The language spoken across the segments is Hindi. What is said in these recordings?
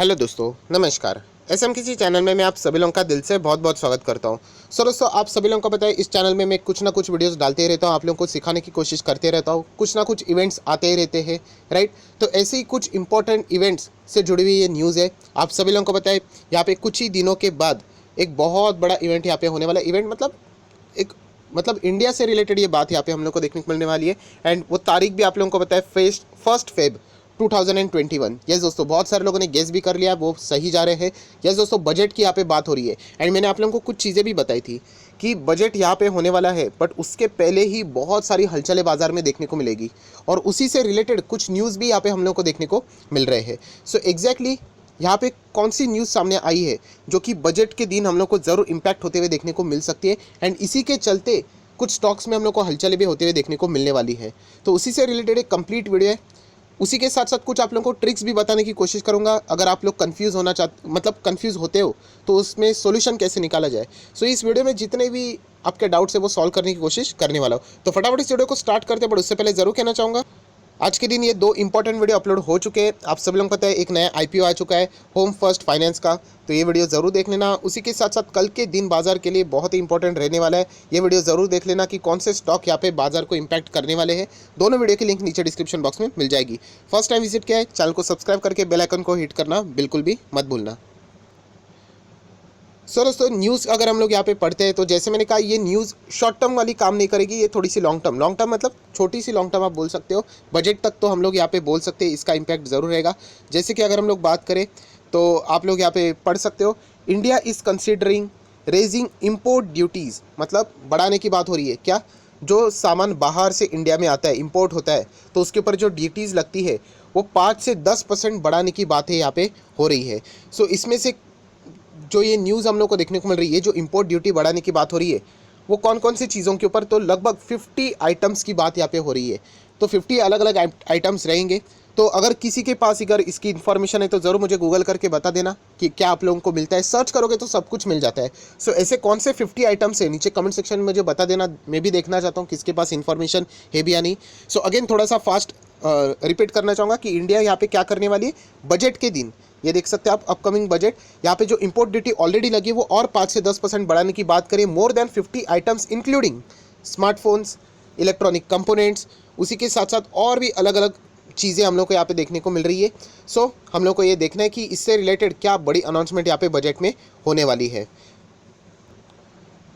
हेलो दोस्तों, नमस्कार। एसएमकेसी चैनल में मैं आप सभी लोगों का दिल से बहुत बहुत स्वागत करता हूं। सो दोस्तों, आप सभी लोगों को पता है इस चैनल में मैं कुछ ना कुछ वीडियोस डालते ही रहता हूं, आप लोगों को सिखाने की कोशिश करते रहता हूं, कुछ ना कुछ इवेंट्स आते ही रहते हैं, राइट। तो ऐसे ही कुछ इंपॉर्टेंट इवेंट्स से जुड़ी हुई ये न्यूज़ है। आप सभी लोगों को पता है यहाँ पे कुछ ही दिनों के बाद एक बहुत बड़ा इवेंट यहाँ पे होने वाला है। इवेंट मतलब एक मतलब इंडिया से रिलेटेड ये बात यहाँ पे हम लोग को देखने को मिलने वाली है। एंड वो तारीख भी आप लोगों को पता है, फर्स्ट फेब 2021। यस दोस्तों, बहुत सारे लोगों ने गेस भी कर लिया, वो सही जा रहे हैं। यस दोस्तों, बजट की यहाँ पे बात हो रही है। एंड मैंने आप लोगों को कुछ चीज़ें भी बताई थी कि बजट यहाँ पे होने वाला है, बट उसके पहले ही बहुत सारी हलचलें बाजार में देखने को मिलेगी और उसी से रिलेटेड कुछ न्यूज़ भी यहाँ पे हम लोग को देखने को मिल रहे हैं। सो एग्जैक्टली यहाँ पे कौन सी न्यूज़ सामने आई है जो कि बजट के दिन हम लोग को ज़रूर इम्पैक्ट होते हुए देखने को मिल सकती है। एंड इसी के चलते कुछ स्टॉक्स में हम लोग को हलचलें भी होते हुए देखने को मिलने वाली है। तो उसी से रिलेटेड एक कंप्लीट वीडियो है। उसी के साथ साथ कुछ आप लोगों को ट्रिक्स भी बताने की कोशिश करूंगा, अगर आप लोग कंफ्यूज होना कंफ्यूज होते हो तो उसमें सॉल्यूशन कैसे निकाला जाए। सो इस वीडियो में जितने भी आपके डाउट्स है वो सॉल्व करने की कोशिश करने वाला हूँ। तो फटाफट इस वीडियो को स्टार्ट करते हैं, बट उससे पहले ज़रूर कहना चाहूँगा आज के दिन ये दो इंपॉर्टेंट वीडियो अपलोड हो चुके हैं। आप सभी लोगों को पता है एक नया आईपीओ आ चुका है होम फर्स्ट फाइनेंस का, तो ये वीडियो ज़रूर देख लेना। उसी के साथ साथ कल के दिन बाजार के लिए बहुत ही इंपॉर्टेंट रहने वाला है, ये वीडियो ज़रूर देख लेना कि कौन से स्टॉक यहाँ पे बाजार को इम्पैक्ट करने वाले हैं। दोनों वीडियो की लिंक नीचे डिस्क्रिप्शन बॉक्स में मिल जाएगी। फर्स्ट टाइम विजिट किया है चैनल को सब्सक्राइब करके बेल आइकन को हिट करना बिल्कुल भी मत भूलना। सो दोस्तों, न्यूज़ अगर हम लोग यहाँ पे पढ़ते हैं तो जैसे मैंने कहा ये न्यूज़ शॉर्ट टर्म वाली काम नहीं करेगी, ये थोड़ी सी लॉन्ग टर्म मतलब छोटी सी लॉन्ग टर्म आप बोल सकते हो। बजट तक तो हम लोग यहाँ पे बोल सकते हैं इसका इम्पैक्ट ज़रूर रहेगा। जैसे कि अगर हम लोग बात करें तो आप लोग यहाँ पे पढ़ सकते हो, India is considering raising import duties, मतलब बढ़ाने की बात हो रही है। क्या? जो सामान बाहर से इंडिया में आता है, इम्पोर्ट होता है, तो उसके ऊपर जो ड्यूटीज़ लगती है वो 5 से 10% बढ़ाने की बातें यहाँ पे हो रही है। सो इसमें से जो ये न्यूज़ हम लोग को देखने को मिल रही है, जो इंपोर्ट ड्यूटी बढ़ाने की बात हो रही है, वो कौन कौन सी चीज़ों के ऊपर, तो लगभग 50 आइटम्स की बात यहाँ पे हो रही है। तो 50 अलग अलग आइटम्स रहेंगे। तो अगर किसी के पास अगर इसकी इन्फॉर्मेशन है तो ज़रूर मुझे गूगल करके बता देना कि क्या आप लोगों को मिलता है। सर्च करोगे तो सब कुछ मिल जाता है। सो ऐसे कौन से 50 आइटम्स है नीचे कमेंट सेक्शन में मुझे बता देना, मैं भी देखना चाहता हूँ किसके पास इन्फॉर्मेशन है भी या नहीं। सो अगेन थोड़ा सा फास्ट रिपीट करना चाहूँगा कि इंडिया यहाँ पे क्या करने वाली है बजट के दिन। ये देख सकते हैं आप, अपकमिंग बजट यहाँ पे जो इंपोर्ट ड्यूटी ऑलरेडी लगी है वो और 5 से 10% बढ़ाने की बात करें। More than 50 items including smartphones, electronic components, उसी के साथ साथ और भी अलग अलग चीज़ें हम लोग को यहाँ पे देखने को मिल रही है। सो हम लोग को ये देखना है कि इससे रिलेटेड क्या बड़ी अनाउंसमेंट यहाँ पे बजट में होने वाली है।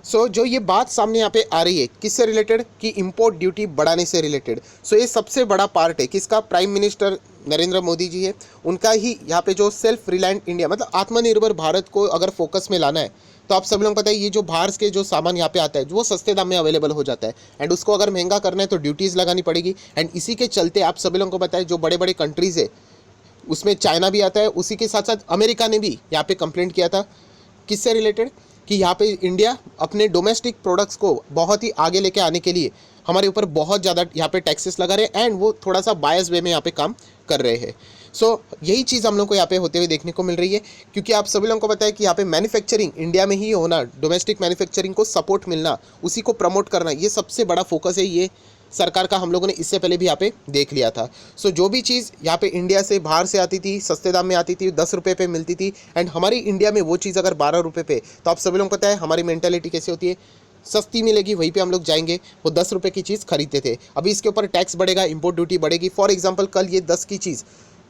सो जो ये बात सामने यहाँ पे आ रही है किससे रिलेटेड, कि इंपोर्ट ड्यूटी बढ़ाने से रिलेटेड। सो ये सबसे बड़ा पार्ट है किसका, प्राइम मिनिस्टर नरेंद्र मोदी जी है, उनका ही यहाँ पे जो सेल्फ रिलायंट इंडिया मतलब आत्मनिर्भर भारत को अगर फोकस में लाना है, तो आप सब लोगों को पता है ये जो बाहर के जो सामान यहाँ पे आता है वो सस्ते दाम में अवेलेबल हो जाता है। एंड उसको अगर महंगा करना है तो ड्यूटीज़ लगानी पड़ेगी। एंड इसी के चलते आप सभी लोगों को पता है जो बड़े बड़े कंट्रीज़ है उसमें चाइना भी आता है, उसी के साथ साथ अमेरिका ने भी यहाँ पे कंप्लेंट किया था किससे रिलेटेड, कि यहाँ पे इंडिया अपने डोमेस्टिक प्रोडक्ट्स को बहुत ही आगे लेके आने के लिए हमारे ऊपर बहुत ज़्यादा यहाँ पे टैक्सेस लगा रहे हैं एंड वो थोड़ा सा बायस वे में यहाँ पे काम कर रहे हैं। सो यही चीज़ हम लोग को यहाँ पे होते हुए देखने को मिल रही है, क्योंकि आप सभी लोगों को पता है कि यहाँ पे मैन्युफैक्चरिंग इंडिया में ही होना, डोमेस्टिक मैन्युफैक्चरिंग को सपोर्ट मिलना, उसी को प्रमोट करना, ये सबसे बड़ा फोकस है ये सरकार का। हम लोगों ने इससे पहले भी यहाँ पे देख लिया था। सो जो भी चीज़ यहाँ पे इंडिया से बाहर से आती थी सस्ते दाम में आती थी, 10 रुपये पे मिलती थी, एंड हमारी इंडिया में वो चीज़ अगर 12 रुपये पे, तो आप सभी लोगों को पता है हमारी मेंटेलिटी कैसी होती है, सस्ती मिलेगी वहीं पे हम लोग जाएंगे, वो 10 रुपये की चीज़ खरीदते थे। अभी इसके ऊपर टैक्स बढ़ेगा, इंपोर्ट ड्यूटी बढ़ेगी। फॉर एग्जाम्पल कल ये 10 की चीज़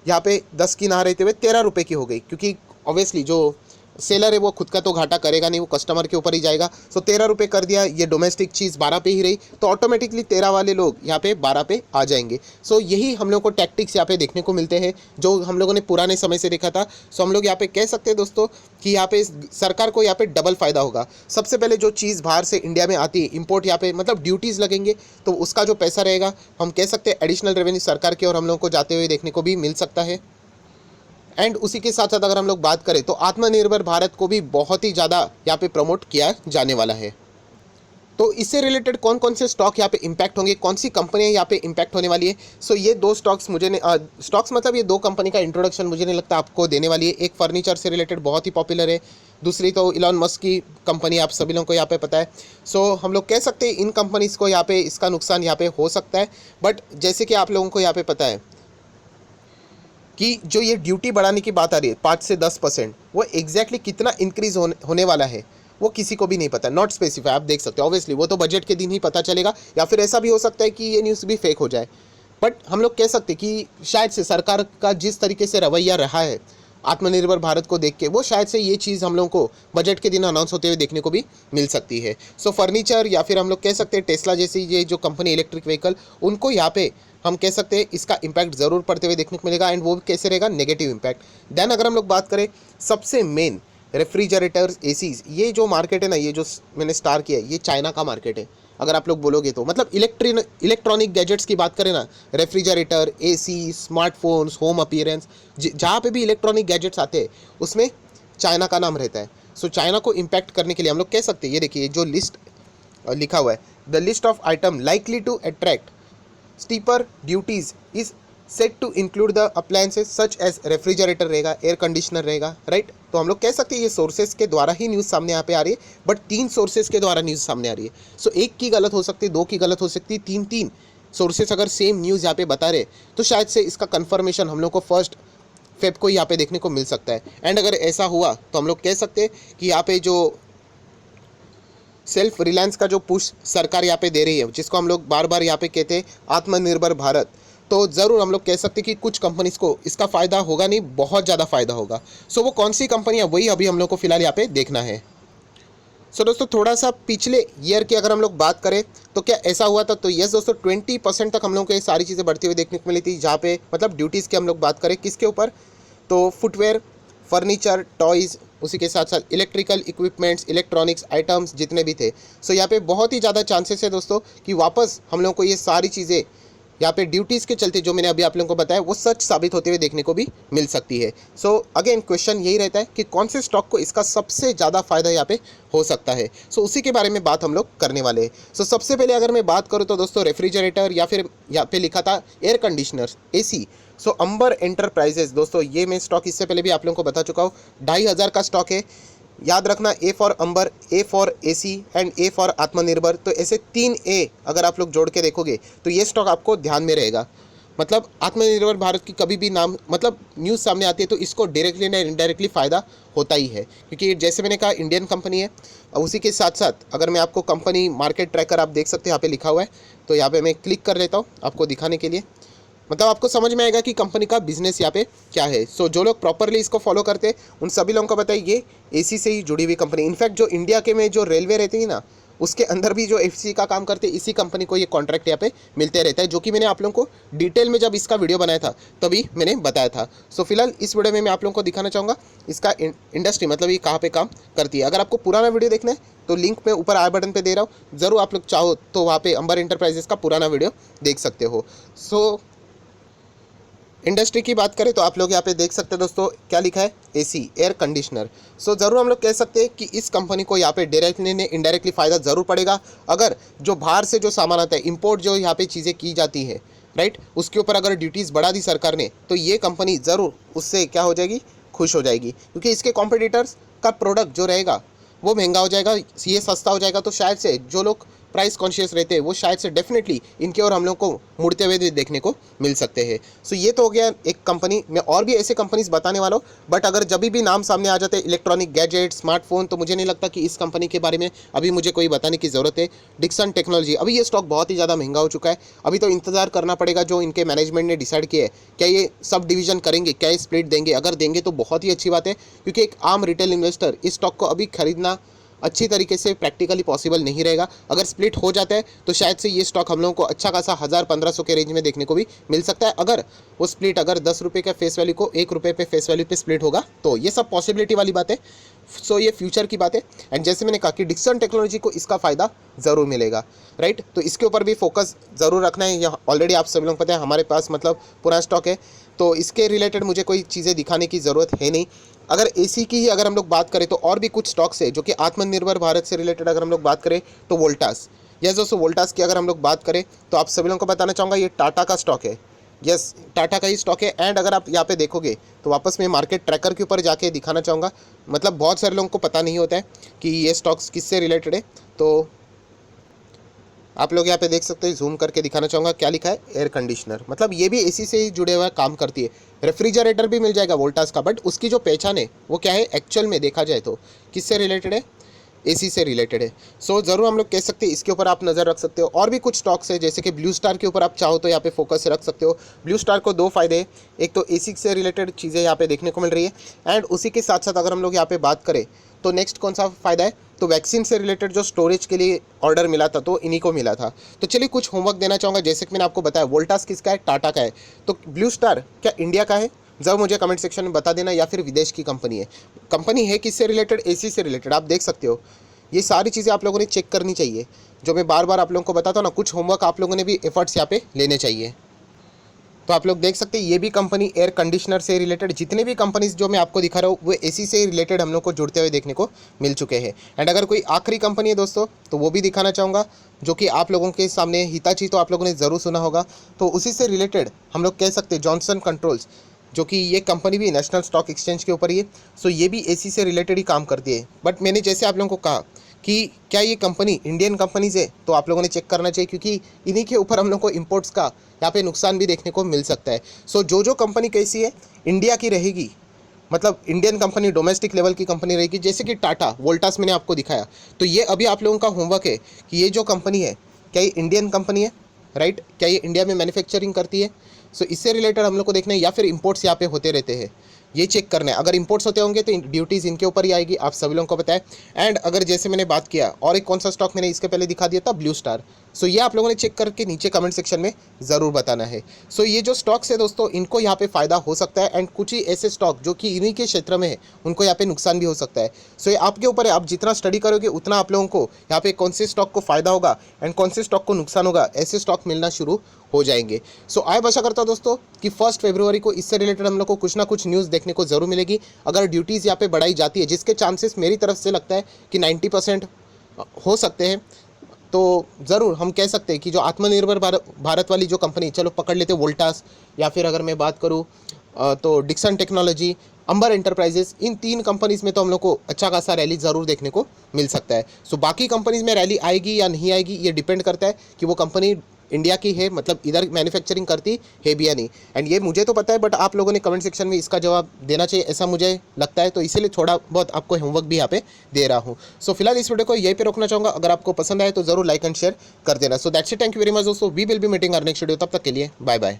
यहाँ पे 10 की ना रहते हुए 13 रुपये की हो गई, क्योंकि ऑब्वियसली जो सेलर है वो खुद का तो घाटा करेगा नहीं, वो कस्टमर के ऊपर ही जाएगा। सो 13 रुपये कर दिया, ये डोमेस्टिक चीज़ 12 पे ही रही, तो ऑटोमेटिकली 13 वाले लोग यहाँ पे 12 पे आ जाएंगे। सो यही हम लोग को टैक्टिक्स यहाँ पे देखने को मिलते हैं जो हम लोगों ने पुराने समय से देखा था। सो हम लोग यहाँ पे कह सकते हैं दोस्तों कि यहाँ पे सरकार को यहाँ पे डबल फ़ायदा होगा। सबसे पहले जो चीज़ बाहर से इंडिया में आती है, इम्पोर्ट यहाँ पे मतलब ड्यूटीज़ लगेंगे, तो उसका जो पैसा रहेगा हम कह सकते हैं एडिशनल रेवेन्यू सरकार की और हम लोग को जाते हुए देखने को भी मिल सकता है। एंड उसी के साथ साथ अगर हम लोग बात करें तो आत्मनिर्भर भारत को भी बहुत ही ज़्यादा यहाँ पे प्रमोट किया जाने वाला है। तो इससे रिलेटेड कौन कौन से स्टॉक यहाँ पे इम्पैक्ट होंगे, कौन सी कंपनियाँ यहाँ पे इम्पैक्ट होने वाली है। सो ये दो स्टॉक्स स्टॉक्स मतलब ये दो कंपनी का इंट्रोडक्शन मुझे नहीं लगता आपको देने वाली है। एक फर्नीचर से रिलेटेड बहुत ही पॉपुलर है, दूसरी तो इलॉन मस्क की कंपनी, आप सभी लोगों को यहाँ पे पता है। सो हम लोग कह सकते हैं इन कंपनीज़ को यहाँ पे इसका नुकसान यहाँ पे हो सकता है, बट जैसे कि आप लोगों को यहाँ पे पता है कि जो ये ड्यूटी बढ़ाने की बात आ रही है 5 से 10%, वो एग्जैक्टली कितना इंक्रीज होने वाला है वो किसी को भी नहीं पता, नॉट स्पेसिफाई। आप देख सकते हो, ऑब्वियसली वो तो बजट के दिन ही पता चलेगा, या फिर ऐसा भी हो सकता है कि ये न्यूज़ भी फेक हो जाए। बट हम लोग कह सकते हैं कि शायद से सरकार का जिस तरीके से रवैया रहा है आत्मनिर्भर भारत को देख के, वो शायद से ये चीज़ हम लोग को बजट के दिन अनाउंस होते हुए देखने को भी मिल सकती है। सो फर्नीचर या फिर हम लोग कह सकते हैं टेस्ला जैसी ये जो कंपनी इलेक्ट्रिक व्हीकल, उनको यहाँ पे हम कह सकते हैं इसका इम्पैक्ट ज़रूर पड़ते हुए देखने को मिलेगा, एंड वो कैसे रहेगा, नेगेटिव इम्पैक्ट। देन अगर हम लोग बात करें सबसे मेन रेफ्रिजरेटर्स, एसीज, ये जो मार्केट है ना, ये जो मैंने स्टार किया है, ये चाइना का मार्केट है अगर आप लोग बोलोगे तो। मतलब इलेक्ट्रॉनिक गैजेट्स की बात करें ना, refrigerator, AC, smartphones, home appearance, जहाँ पे भी इलेक्ट्रॉनिक गैजेट्स आते हैं उसमें चाइना का नाम रहता है। सो चाइना को इम्पैक्ट करने के लिए हम लोग कह सकते हैं, ये देखिए जो लिस्ट लिखा हुआ है, the list of item likely to attract steeper duties is set to include the appliances such as refrigerator रहेगा, एयर कंडीशनर रहेगा, राइट। तो हम लोग कह सकते हैं ये सोर्सेज के द्वारा ही न्यूज़ सामने यहाँ पे आ रही है, बट 3 सोर्सेज के द्वारा न्यूज़ सामने आ रही है। सो एक की गलत हो सकती है, 2 की गलत हो सकती है, 3 सोर्सेज अगर सेम न्यूज़ यहाँ पे बता रहे तो शायद से इसका कन्फर्मेशन हम लोग को 1 फेब को यहाँ पे देखने को मिल सकता है। एंड अगर ऐसा हुआ तो हम लोग कह सकते हैं कि यहाँ पे जो सेल्फ रिलायंस का जो पुश सरकार यहाँ पे दे रही है, जिसको हम लोग बार बार यहाँ पे कहते हैं आत्मनिर्भर भारत, तो ज़रूर हम लोग कह सकते हैं कि कुछ कंपनीज को इसका फ़ायदा होगा, नहीं बहुत ज़्यादा फ़ायदा होगा। सो वो कौन सी कंपनियाँ, वही अभी हम लोग को फिलहाल यहाँ पे देखना है। सो दोस्तों थोड़ा सा पिछले ईयर की अगर हम लोग बात करें तो क्या ऐसा हुआ था, तो यस दोस्तों 20% तक हम लोग को ये सारी चीज़ें बढ़ती हुई देखने को मिली थी, जहाँ पे मतलब ड्यूटीज़ की हम लोग बात करें किसके ऊपर, तो फुटवेयर, फर्नीचर, टॉयज़, उसी के साथ साथ इलेक्ट्रिकल इक्विपमेंट्स, इलेक्ट्रॉनिक्स आइटम्स जितने भी थे। सो यहाँ पे बहुत ही ज़्यादा चांसेस है दोस्तों कि वापस हम लोग को ये सारी चीज़ें यहाँ पे ड्यूटीज़ के चलते जो मैंने अभी आप लोगों को बताया वो सच साबित होते हुए देखने को भी मिल सकती है। सो अगेन क्वेश्चन यही रहता है कि कौन से स्टॉक को इसका सबसे ज़्यादा फायदा यहाँ पे हो सकता है। सो उसी के बारे में बात हम लोग करने वाले हैं। सो सबसे पहले अगर मैं बात करूँ तो दोस्तों रेफ्रिजरेटर, या फिर यहाँ पे लिखा था एयर कंडीशनर्स, एसी। सो अंबर एंटरप्राइजेज दोस्तों, ये मैं स्टॉक इससे पहले भी आप लोगों को बता चुका हूँ, 2500 का स्टॉक है। याद रखना, A for Amber, A for AC and A for Atmanirbhar, तो ऐसे 3 ए अगर आप लोग जोड़ के देखोगे तो ये स्टॉक आपको ध्यान में रहेगा। मतलब आत्मनिर्भर भारत की कभी भी नाम मतलब न्यूज़ सामने आती है तो इसको डायरेक्टली या इनडायरेक्टली फ़ायदा होता ही है, क्योंकि जैसे मैंने कहा इंडियन कंपनी है। उसी के साथ साथ अगर मैं आपको कंपनी मार्केट ट्रैकर आप देख सकते हैं यहाँ पे लिखा हुआ है, तो यहाँ पे मैं क्लिक कर लेता हूँ आपको दिखाने के लिए, मतलब आपको समझ में आएगा कि कंपनी का बिजनेस यहाँ पे क्या है। सो जो लोग प्रॉपरली इसको फॉलो करते हैं उन सभी लोगों को बताइए ये एसी से ही जुड़ी हुई कंपनी। इनफैक्ट जो इंडिया के में जो रेलवे रहती है ना, उसके अंदर भी जो एफसी का काम करते हैं, इसी कंपनी को ये कॉन्ट्रैक्ट यहाँ पे मिलते रहता है, जो कि मैंने आप लोगों को डिटेल में जब इसका वीडियो बनाया था तभी मैंने बताया था। सो फिलहाल इस वीडियो में मैं आप लोगों को दिखाना चाहूँगा इसका इंडस्ट्री, मतलब ये कहाँ पे काम करती है। अगर आपको पुराना वीडियो देखना है तो लिंक मैं ऊपर आई बटन पे दे रहा हूँ, ज़रूर आप लोग चाहो तो वहाँ पे अंबर एंटरप्राइजेस का पुराना वीडियो देख सकते हो। सो इंडस्ट्री की बात करें तो आप लोग यहाँ पे देख सकते हैं दोस्तों क्या लिखा है, एसी, एयर कंडीशनर। सो ज़रूर हम लोग कह सकते हैं कि इस कंपनी को यहाँ पे डायरेक्टली ने इनडायरेक्टली फ़ायदा ज़रूर पड़ेगा। अगर जो बाहर से जो सामान आता है, इंपोर्ट जो यहाँ पे चीज़ें की जाती है, राइट, उसके ऊपर अगर ड्यूटीज़ बढ़ा दी सरकार ने तो ये कंपनी ज़रूर उससे क्या हो जाएगी, खुश हो जाएगी, क्योंकि इसके कॉम्पिटिटर्स का प्रोडक्ट जो रहेगा वो महंगा हो जाएगा, ये सस्ता हो जाएगा। तो शायद से जो लोग प्राइस कॉन्शियस रहते हैं वो शायद से डेफिनेटली इनके और हम लोग को मुड़ते हुए भी देखने को मिल सकते हैं। सो ये तो हो गया एक कंपनी। मैं और भी ऐसे कंपनीज बताने वाला हूँ, बट अगर जब भी नाम सामने आ जाते हैं इलेक्ट्रॉनिक गैजेट, स्मार्टफोन, तो मुझे नहीं लगता कि इस कंपनी के बारे में अभी मुझे कोई बताने की ज़रूरत है। डिक्सन टेक्नोलॉजी, अभी ये स्टॉक बहुत ही ज़्यादा महंगा हो चुका है, अभी तो इंतजार करना पड़ेगा जो इनके मैनेजमेंट ने डिसाइड किया है। क्या ये सब डिवीजन करेंगे, क्या ये स्प्लिट देंगे? अगर देंगे तो बहुत ही अच्छी बात है, क्योंकि एक आम रिटेल इन्वेस्टर इस स्टॉक को अभी खरीदना अच्छी तरीके से प्रैक्टिकली पॉसिबल नहीं रहेगा। अगर स्प्लिट हो जाता है तो शायद से ये स्टॉक हम लोगों को अच्छा खासा 1000-1500 के रेंज में देखने को भी मिल सकता है। अगर वो स्प्लिट अगर 10 रुपये के फेस वैल्यू को 1 रुपये पे फेस वैल्यू पे स्प्लिट होगा तो ये सब पॉसिबिलिटी वाली बात है। सो ये फ्यूचर की बात है। एंड जैसे मैंने कहा कि डिक्सन टेक्नोलॉजी को इसका फ़ायदा ज़रूर मिलेगा, राइट। तो इसके ऊपर भी फोकस ज़रूर रखना है। यह ऑलरेडी आप सभी लोग पता है हमारे पास मतलब पुराना स्टॉक है, तो इसके रिलेटेड मुझे कोई चीज़ें दिखाने की ज़रूरत है नहीं। अगर एसी की ही अगर हम लोग बात करें तो और भी कुछ स्टॉक्स है जो कि आत्मनिर्भर भारत से रिलेटेड अगर हम लोग बात करें तो वोल्टास, यस दोस्तों वोल्टास की अगर हम लोग बात करें तो आप सभी लोगों को बताना चाहूँगा ये टाटा का स्टॉक है। यस, टाटा का ही स्टॉक है। एंड अगर आप यहाँ पे देखोगे तो वापस मैं मार्केट ट्रैकर के ऊपर जाके दिखाना चाहूँगा, मतलब बहुत सारे लोगों को पता नहीं होता है कि ये स्टॉक्स किससे रिलेटेड है। तो आप लोग यहाँ पे देख सकते हैं, जूम करके दिखाना चाहूँगा, क्या लिखा है, एयर कंडीशनर, मतलब ये भी एसी से ही जुड़े हुआ काम करती है। रेफ्रिजरेटर भी मिल जाएगा वोल्टास का, बट उसकी जो पहचान है वो क्या है एक्चुअल में देखा जाए तो किससे रिलेटेड है, एसी से रिलेटेड है। सो ज़रूर हम लोग कह सकते हैं इसके ऊपर आप नज़र रख सकते हो। और भी कुछ स्टॉक्स है जैसे कि ब्लू स्टार के ऊपर आप चाहो तो यहाँ पे फोकस रख सकते हो। ब्लू स्टार को दो फायदे हैं, एक तो एसी से रिलेटेड चीज़ें यहाँ पे देखने को मिल रही है, एंड उसी के साथ साथ अगर हम लोग यहाँ पे बात करें तो नेक्स्ट कौन सा फ़ायदा है, तो वैक्सीन से रिलेटेड जो स्टोरेज के लिए ऑर्डर मिला था तो इन्हीं को मिला था। तो चलिए कुछ होमवर्क देना चाहूँगा, जैसे कि मैंने आपको बताया वोल्टास किसका है, टाटा का है। तो ब्लू स्टार क्या इंडिया का है, जब मुझे कमेंट सेक्शन में बता देना, या फिर विदेश की कंपनी है। कंपनी है किससे रिलेटेड, एसी से रिलेटेड, आप देख सकते हो। ये सारी चीज़ें आप लोगों ने चेक करनी चाहिए, जो मैं बार बार आप लोगों को बताता हूँ ना, कुछ होमवर्क आप लोगों ने भी एफर्ट्स यहाँ पे लेने चाहिए। तो आप लोग देख सकते हैं ये भी कंपनी एयर कंडीशनर से रिलेटेड, जितने भी कंपनीज जो मैं आपको दिखा रहा हूँ वो एसी से रिलेटेड हम लोग को जुड़ते हुए देखने को मिल चुके हैं। एंड अगर कोई आखिरी कंपनी है दोस्तों तो वो भी दिखाना चाहूँगा, जो कि आप लोगों के सामने हिताची तो आप लोगों ने ज़रूर सुना होगा, तो उसी से रिलेटेड हम लोग कह सकते हैं जॉनसन कंट्रोल्स, जो कि ये कंपनी भी नेशनल स्टॉक एक्सचेंज के ऊपर ही है। सो ये भी एसी से रिलेटेड ही काम करती है। बट मैंने जैसे आप लोगों को कहा कि क्या ये कंपनी इंडियन कंपनीज है, तो आप लोगों ने चेक करना चाहिए, क्योंकि इन्हीं के ऊपर हम लोग को इंपोर्ट्स का यहाँ पे नुकसान भी देखने को मिल सकता है। सो जो कंपनी कैसी है, इंडिया की रहेगी, मतलब इंडियन कंपनी, डोमेस्टिक लेवल की कंपनी रहेगी, जैसे कि टाटा वोल्टास मैंने आपको दिखाया। तो ये अभी आप लोगों का होमवर्क है कि ये जो कंपनी है क्या ये इंडियन कंपनी है, राइट, क्या ये इंडिया में मैन्युफैक्चरिंग करती है। सो इससे रिलेटेड हम लोग को देखना है, या फिर इंपोर्ट्स यहाँ पे होते रहते हैं, ये चेक करना है। अगर इंपोर्ट्स होते होंगे तो ड्यूटीज़ इनके ऊपर ही आएगी, आप सभी लोगों को बताएं। एंड अगर जैसे मैंने बात किया, और एक कौन सा स्टॉक मैंने इसके पहले दिखा दिया था, ब्लू स्टार। सो ये आप लोगों ने चेक करके नीचे कमेंट सेक्शन में ज़रूर बताना है। सो ये जो स्टॉक्स है दोस्तों, इनको यहाँ पे फ़ायदा हो सकता है, एंड कुछ ही ऐसे स्टॉक जो कि इन्हीं के क्षेत्र में है उनको यहाँ पे नुकसान भी हो सकता है। सो ये आपके ऊपर है, आप जितना स्टडी करोगे उतना आप लोगों को यहाँ पे कौन से स्टॉक को फ़ायदा होगा एंड कौन से स्टॉक को नुकसान होगा, ऐसे स्टॉक मिलना शुरू हो जाएंगे। सो आय आशा करता हूँ दोस्तों कि 1 फरवरी को इससे रिलेटेड हम लोग को कुछ ना कुछ न्यूज़ देखने को ज़रूर मिलेगी। अगर ड्यूटीज़ यहाँ पे बढ़ाई जाती है, जिसके चांसेस मेरी तरफ से लगता है कि 90% हो सकते हैं, तो ज़रूर हम कह सकते हैं कि जो आत्मनिर्भर भारत वाली जो कंपनी, चलो पकड़ लेते वोल्टास, या फिर अगर मैं बात करूँ तो डिक्सन टेक्नोलॉजी, अंबर एंटरप्राइजेस, इन 3 कंपनीज़ में तो हम लोग को अच्छा खासा रैली ज़रूर देखने को मिल सकता है। सो बाकी कंपनीज़ में रैली आएगी या नहीं आएगी, ये डिपेंड करता है कि वो कंपनी इंडिया की है, मतलब इधर मैन्युफैक्चरिंग करती है भी या नहीं। एंड ये मुझे तो पता है, बट आप लोगों ने कमेंट सेक्शन में इसका जवाब देना चाहिए, ऐसा मुझे लगता है। तो इसीलिए थोड़ा बहुत आपको होमवर्क भी यहाँ पे दे रहा हूँ। सो फिलहाल इस वीडियो को यहीं पे रोकना चाहूँगा। अगर आपको पसंद आए तो जरूर लाइक एंड शेयर कर देना। So that's it, thank you very much दोस्तों, we will be meeting our next video. तब तक के लिए बाय बाय।